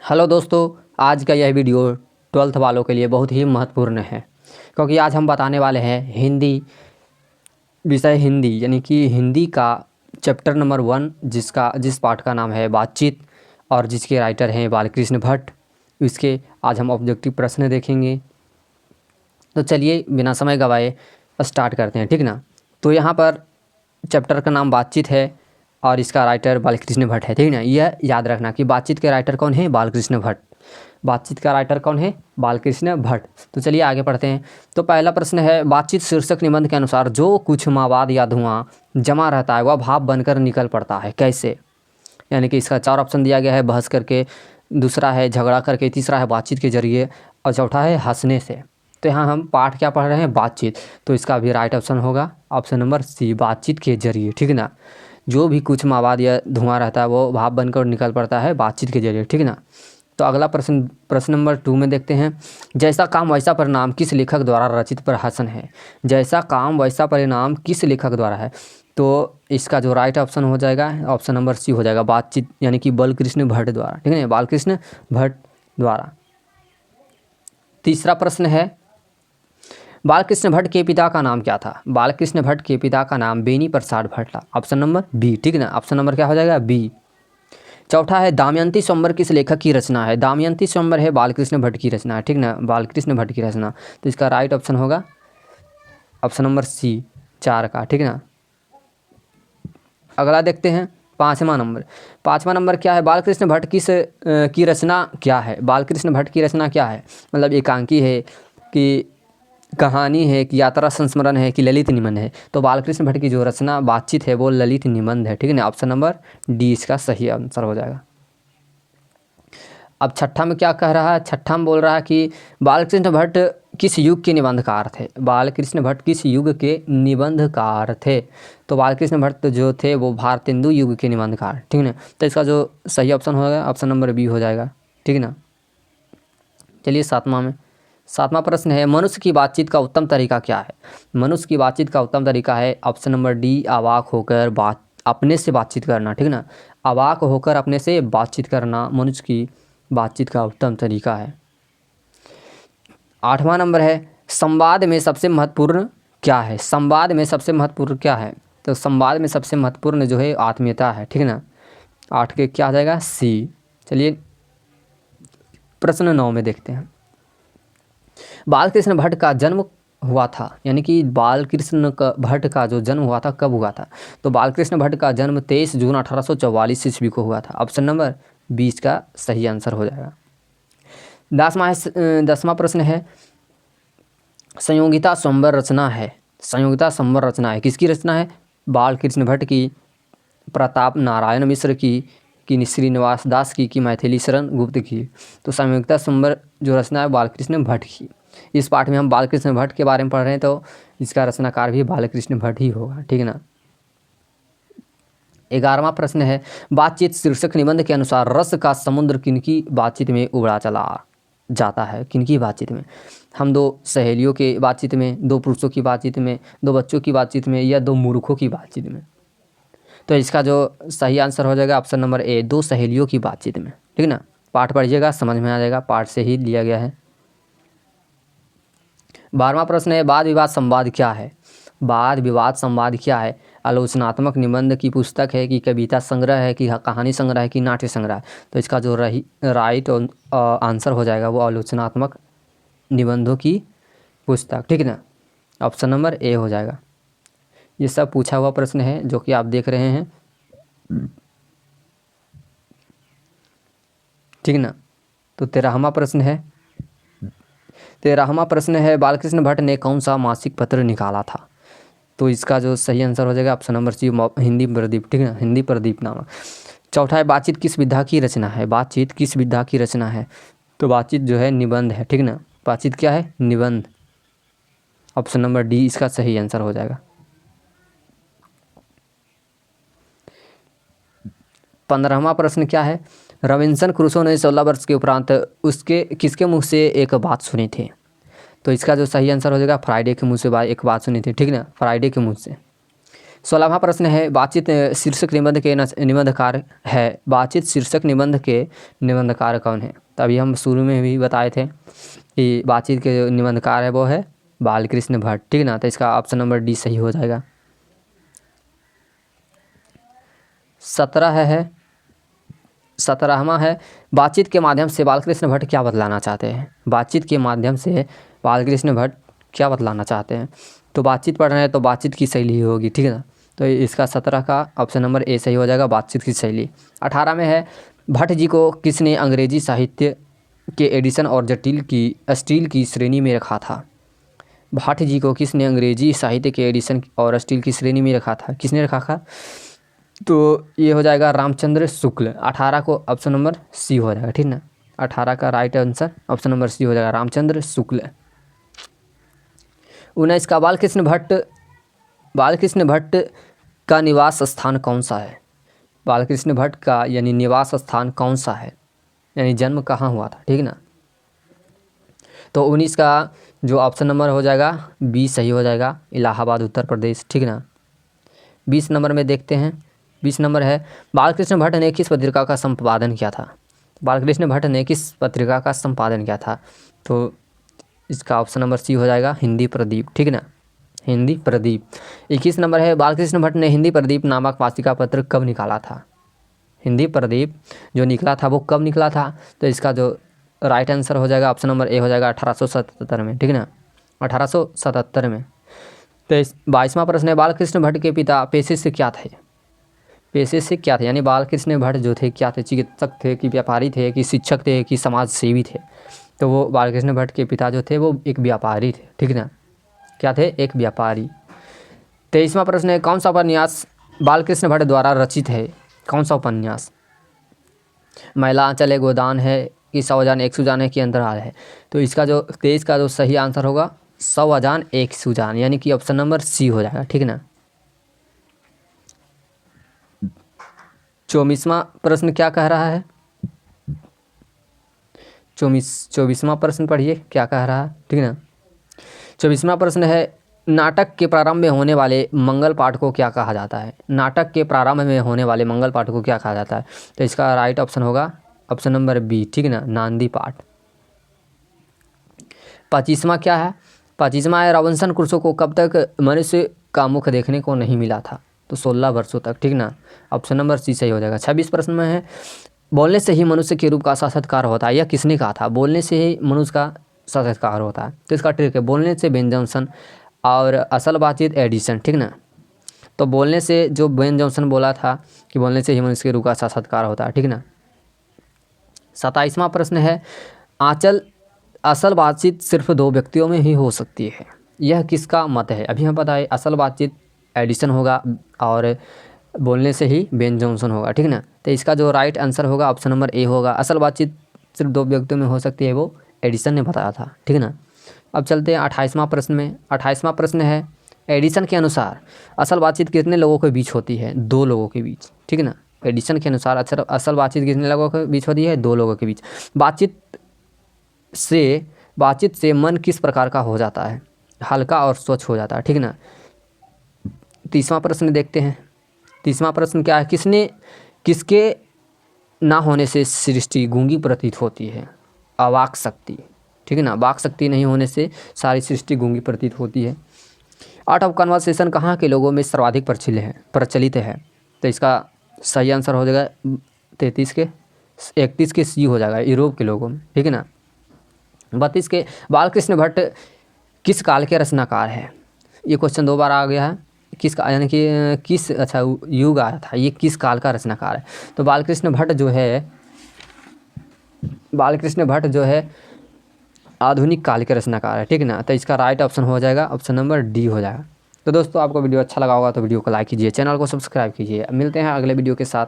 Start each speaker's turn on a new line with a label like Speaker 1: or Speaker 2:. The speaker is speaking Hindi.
Speaker 1: हेलो दोस्तों, आज का यह वीडियो 12th वालों के लिए बहुत ही महत्वपूर्ण है क्योंकि आज हम बताने वाले हैं हिंदी विषय हिंदी यानी कि हिंदी का चैप्टर नंबर 1 जिस पाठ का नाम है बातचीत और जिसके राइटर हैं बालकृष्ण भट्ट। इसके आज हम ऑब्जेक्टिव प्रश्न देखेंगे। तो चलिए बिना समय गवाए स्टार्ट करते हैं, ठीक ना। तो यहाँ पर चैप्टर का नाम बातचीत है और इसका राइटर बालकृष्ण भट्ट है, ठीक ना। यह याद रखना कि बातचीत के राइटर कौन है, बालकृष्ण भट्ट। बातचीत का राइटर कौन है, बालकृष्ण भट्ट। तो चलिए आगे पढ़ते हैं। तो पहला प्रश्न है, बातचीत शीर्षक निबंध के अनुसार जो कुछ मवाद या धुआं जमा रहता है वह भाप बनकर निकल पड़ता है, कैसे। यानी कि इसका 4 ऑप्शन दिया गया है, बहस करके, दूसरा है झगड़ा करके, तीसरा है बातचीत के जरिए और चौथा है हंसने से। तो यहाँ हम पाठ क्या पढ़ रहे हैं, बातचीत। तो इसका भी राइट ऑप्शन होगा ऑप्शन नंबर सी, बातचीत के जरिए, ठीक ना। जो भी कुछ मवाद या धुआं रहता है वो भाप बनकर निकल पड़ता है बातचीत के जरिए, ठीक ना। तो अगला प्रश्न नंबर 2 में देखते हैं, जैसा काम वैसा परिणाम किस लेखक द्वारा रचित प्रहसन है। जैसा काम वैसा परिणाम किस लेखक द्वारा है। तो इसका जो राइट ऑप्शन हो जाएगा ऑप्शन नंबर सी हो जाएगा, बातचीत यानी कि बालकृष्ण भट्ट द्वारा, ठीक है, बालकृष्ण भट्ट द्वारा। तीसरा प्रश्न है, बालकृष्ण भट्ट के पिता का नाम क्या था। बालकृष्ण भट्ट के पिता का नाम बेनी प्रसाद भट्ट था, ऑप्शन नंबर बी, ठीक ना। ऑप्शन नंबर क्या हो जाएगा, बी। चौथा है, दमयंती स्वयंवर किस लेखक की रचना है। दमयंती स्वयंवर है बालकृष्ण भट्ट की रचना है, ठीक ना, बालकृष्ण भट्ट की रचना। तो इसका राइट ऑप्शन होगा ऑप्शन नंबर सी, 4 का, ठीक ना। अगला देखते हैं, पाँचवा नंबर क्या है, बालकृष्ण भट्ट की रचना क्या है। बालकृष्ण भट्ट की रचना क्या है, मतलब एकांकी है कि कहानी है कि यात्रा संस्मरण है कि ललित निबंध है। तो बालकृष्ण भट्ट की जो रचना बातचीत है वो ललित निबंध है, ठीक है ना। ऑप्शन नंबर डी इसका सही आंसर हो जाएगा। अब छठा में क्या कह रहा है, छठा में बोल रहा है कि बालकृष्ण भट्ट किस युग के निबंधकार थे। बालकृष्ण भट्ट किस युग के निबंधकार थे। तो बालकृष्ण भट्ट जो थे वो भारतेंदु युग के निबंधकार, ठीक है ना। तो इसका जो सही ऑप्शन होगा ऑप्शन नंबर बी हो जाएगा, ठीक है ना। चलिए सातवां प्रश्न है, मनुष्य की बातचीत का उत्तम तरीका क्या है। मनुष्य की बातचीत का उत्तम तरीका है ऑप्शन नंबर डी, अवाक होकर अपने से बातचीत करना, ठीक है ना। अवाक होकर अपने से बातचीत करना मनुष्य की बातचीत का उत्तम तरीका है। 8वां नंबर है, संवाद में सबसे महत्वपूर्ण क्या है। संवाद में सबसे महत्वपूर्ण क्या है। तो संवाद में सबसे महत्वपूर्ण जो है आत्मीयता है, ठीक है ना। 8 के क्या आ जाएगा, सी। चलिए प्रश्न 9 में देखते हैं, बालकृष्ण भट्ट का जन्म हुआ था, यानी कि बालकृष्ण भट्ट का जो जन्म हुआ था कब हुआ था। तो बालकृष्ण भट्ट का जन्म 23 जून 1844 ईस्वी को हुआ था। ऑप्शन नंबर 20 का सही आंसर हो जाएगा। 10वां प्रश्न है, संयोगिता स्वयंवर रचना है। संयोगिता स्वयंवर रचना है किसकी रचना है, बालकृष्ण भट्ट की, प्रताप नारायण मिश्र की श्रीनिवास दास की मैथिली शरण गुप्त की। तो संयोगिता स्वयंवर जो रचना है बालकृष्ण भट्ट की। इस पाठ में हम बालकृष्ण भट्ट के बारे में पढ़ रहे हैं तो इसका रचनाकार भी बालकृष्ण भट्ट ही होगा, ठीक है ना। 11वां प्रश्न है, बातचीत शीर्षक निबंध के अनुसार रस का समुद्र किनकी बातचीत में उबड़ा चला जाता है। किनकी बातचीत में, हम 2 सहेलियों के बातचीत में, 2 पुरुषों की बातचीत में, 2 बच्चों की बातचीत में या 2 मूर्खों की बातचीत में। तो इसका जो सही आंसर हो जाएगा ऑप्शन नंबर ए, 2 सहेलियों की बातचीत में, ठीक है ना। पाठ पढ़िएगा समझ में आ जाएगा, पाठ से ही लिया गया है। 12वां प्रश्न है, वाद विवाद संवाद क्या है। वाद विवाद संवाद क्या है, आलोचनात्मक निबंध की पुस्तक है कि कविता संग्रह है कि कहानी संग्रह है कि नाट्य संग्रह है। तो इसका जो राइट आंसर हो जाएगा वो आलोचनात्मक निबंधों की पुस्तक, ठीक है ना। ऑप्शन नंबर ए हो जाएगा। ये सब पूछा हुआ प्रश्न है जो कि आप देख रहे हैं, ठीक ना। तो 13वां प्रश्न है, बालकृष्ण भट्ट ने कौन सा मासिक पत्र निकाला था। तो इसका जो सही आंसर हो जाएगा option number C, Hindi Pradeep, ठीक है ना, हिंदी प्रदीप नामक। चौथा है, बातचीत किस विधा की रचना है। बातचीत किस विधा की रचना है। तो बातचीत जो है निबंध है, ठीक ना। बातचीत क्या है, निबंध। ऑप्शन नंबर डी इसका सही आंसर हो जाएगा। 15वां प्रश्न क्या है, रॉबिन्सन क्रूसो ने 16 वर्ष के उपरांत उसके किसके मुँह से एक बात सुनी थी। तो इसका जो सही आंसर हो जाएगा, फ्राइडे के मुँह से एक बात सुनी थी, ठीक ना, फ्राइडे के मुँह से। 16वां प्रश्न है बातचीत शीर्षक निबंध के निबंधकार है। बातचीत शीर्षक निबंध के निबंधकार कौन है? तो अभी हम शुरू में भी बताए थे कि बातचीत के जो निबंधकार है वो है बालकृष्ण भट्ट, ठीक ना। तो इसका ऑप्शन नंबर डी सही हो जाएगा। 17वां है बातचीत के माध्यम से बालकृष्ण भट्ट क्या बतलाना चाहते हैं? बातचीत के माध्यम से बालकृष्ण भट्ट क्या बतलाना चाहते हैं? तो बातचीत पढ़ रहे हैं तो बातचीत की शैली होगी, ठीक है ना। तो इसका 17 का ऑप्शन नंबर ए सही हो जाएगा, बातचीत की शैली। 18 में है भट्ट जी को किसने अंग्रेजी साहित्य के एडिशन और स्टील की श्रेणी में रखा था? भट्ट जी को किसने अंग्रेजी साहित्य के एडिशन और स्टील की श्रेणी में रखा था? किसने रखा था? तो ये हो जाएगा रामचंद्र शुक्ल। 18 को ऑप्शन नंबर सी हो जाएगा, ठीक ना। 18 का right answer option number C हो जाएगा, रामचंद्र शुक्ल। 19 का बालकृष्ण भट्ट का निवास स्थान कौन सा है? बालकृष्ण भट्ट का यानी निवास स्थान कौन सा है, यानी जन्म कहाँ हुआ था, ठीक ना। तो 19 का जो ऑप्शन नंबर हो जाएगा बी सही हो जाएगा, इलाहाबाद उत्तर प्रदेश, ठीक ना। 20 नंबर में देखते हैं। 20 नंबर है बालकृष्ण भट्ट ने किस पत्रिका का संपादन किया था? बालकृष्ण भट्ट ने किस पत्रिका का संपादन किया था? तो इसका ऑप्शन नंबर सी हो जाएगा, हिंदी प्रदीप, ठीक ना, हिंदी प्रदीप। 21 नंबर है बालकृष्ण भट्ट ने हिंदी प्रदीप नामक मासिका पत्र कब निकाला था? हिंदी प्रदीप जो निकला था वो कब निकला था? तो इसका जो राइट आंसर हो जाएगा ऑप्शन नंबर ए हो जाएगा, 1877 में, ठीक ना, 1877 में। तो 22वां प्रश्न है बालकृष्ण भट्ट के पिता पेशे से क्या थे? पेशे से क्या थे, यानी बालकृष्ण भट्ट जो थे क्या थे? चिकित्सक थे कि व्यापारी थे कि शिक्षक थे कि समाज सेवी थे? तो वो बालकृष्ण भट्ट के पिता जो थे वो एक व्यापारी थे, ठीक ना, क्या थे? एक व्यापारी। 23वां प्रश्न है कौन सा उपन्यास बालकृष्ण भट्ट द्वारा रचित है? कौन सा उपन्यास? महिला आंचल है, गोदान है कि 100 अजान एक सुजान है कि अंतराल है? तो इसका जो 23 का जो सही आंसर होगा 100 अजान एक सुजान, यानी कि ऑप्शन नंबर सी हो जाएगा, ठीक ना। 24वां प्रश्न क्या कह रहा है? 24वां प्रश्न पढ़िए क्या कह रहा है, ठीक ना। 24वां प्रश्न है नाटक के प्रारंभ में होने वाले मंगल पाठ को क्या कहा जाता है? नाटक के प्रारंभ में होने वाले मंगल पाठ को क्या कहा जाता है? तो इसका राइट ऑप्शन होगा ऑप्शन नंबर बी, ठीक ना, नांदी पाठ। 25वां क्या है? 25वां है रॉबिन्सन क्रूसो को कब तक मनुष्य का मुख देखने को नहीं मिला था? तो 16 वर्षों तक, ठीक ना, ऑप्शन नंबर सी सही हो जाएगा। 26 प्रश्न में है बोलने से ही मनुष्य के रूप का साक्षात्कार होता है, यह किसने कहा था? बोलने से ही मनुष्य का साक्षात्कार होता है। तो इसका ट्रिक है बोलने से बेन जॉनसन और असल बातचीत एडिसन, ठीक ना। तो बोलने से जो बेन जॉनसन बोला था कि बोलने से ही मनुष्य के रूप का साक्षात्कार होता है, ठीक ना। 27वां प्रश्न है असल बातचीत सिर्फ 2 व्यक्तियों में ही हो सकती है, यह किसका मत है? अभी हम बताए असल बातचीत एडिसन होगा और बोलने से ही बेन जॉनसन होगा, ठीक ना। तो इसका जो राइट आंसर होगा ऑप्शन नंबर ए होगा, असल बातचीत सिर्फ 2 व्यक्तियों में हो सकती है, वो एडिसन ने बताया था, ठीक ना। अब चलते हैं 28वां प्रश्न में। 28वां प्रश्न है एडिसन के अनुसार असल बातचीत कितने लोगों के बीच होती है? 2 लोगों के बीच, ठीक ना। एडिसन के अनुसार असल बातचीत कितने लोगों के बीच होती है? 2 लोगों के बीच। बातचीत से मन किस प्रकार का हो जाता है? हल्का और स्वच्छ हो जाता है, ठीक ना। 30वां प्रश्न देखते हैं। 30वां प्रश्न क्या है किसके ना होने से सृष्टि गूंगी प्रतीत होती है? अवाक शक्ति, ठीक है ना, वाक शक्ति नहीं होने से सारी सृष्टि गूंगी प्रतीत होती है। आर्ट ऑफ कन्वर्सेशन कहाँ के लोगों में सर्वाधिक प्रचलित है? तो इसका सही आंसर हो जाएगा 31 के सी हो जाएगा, यूरोप के लोगों में, ठीक है ना। 32 के बालकृष्ण भट्ट किस काल के रचनाकार है? ये क्वेश्चन 2 बार आ गया है, यानी कि किस युग आया था, ये किस काल का रचनाकार है? तो बालकृष्ण भट्ट जो है आधुनिक काल के रचनाकार है, ठीक है ना। तो इसका राइट ऑप्शन हो जाएगा ऑप्शन नंबर डी हो जाएगा। तो दोस्तों आपको वीडियो अच्छा लगा होगा तो वीडियो को लाइक कीजिए, चैनल को सब्सक्राइब कीजिए। मिलते हैं अगले वीडियो के साथ।